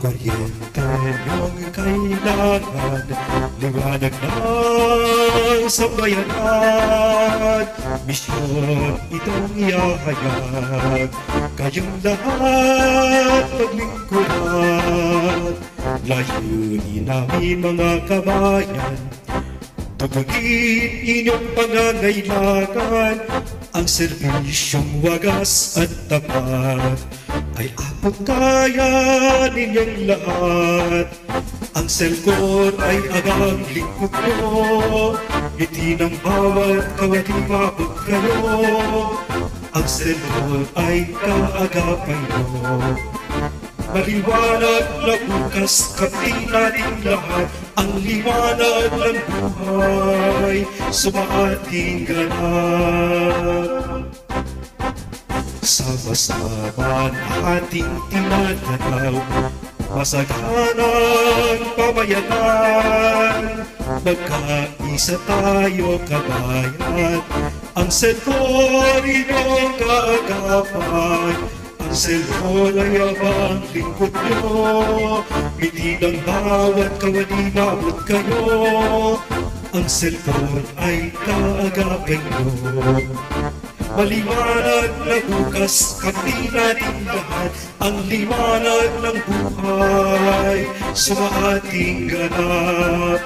kuryente niyong kailangan, liwanag ng sambayanan. Misyon itong ihahayag, kayong lahat paglingkuran. Layunin namin mga kabayan, tugunin inyong pangangailangan. Ang serbisyong wagas at tapat ay abot kaya ninyong lahat. Ang cellphone ay agang lingkod nyo, ngiti ng bawat kawati mabot kayo. Ang cellphone ay kaagapay nyo. Maliwanag na bukas kami nating lahat, ang liwanag ng buhay sumaating ganap. Sama-sama ating tinatanaw, masaghanang pamayanan. Magkaisa tayo kabayan, ang cellphone inyong kaagapan. Ang cellphone ay abang lingkod nyo, ngiti ng bawat kawani mabot kayo. Ang cellphone ay kaagapay nyo. Maliwanag na bukas kami nating lahat, ang liwanag ng buhay sumaating ganap.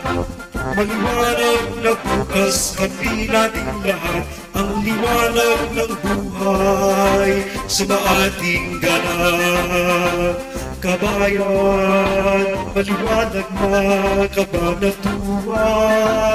Maliwanag na bukas kami nating lahat, ang liwanag ng buhay sumaating ganap. Kabayan, maliwanag na kabanatuan.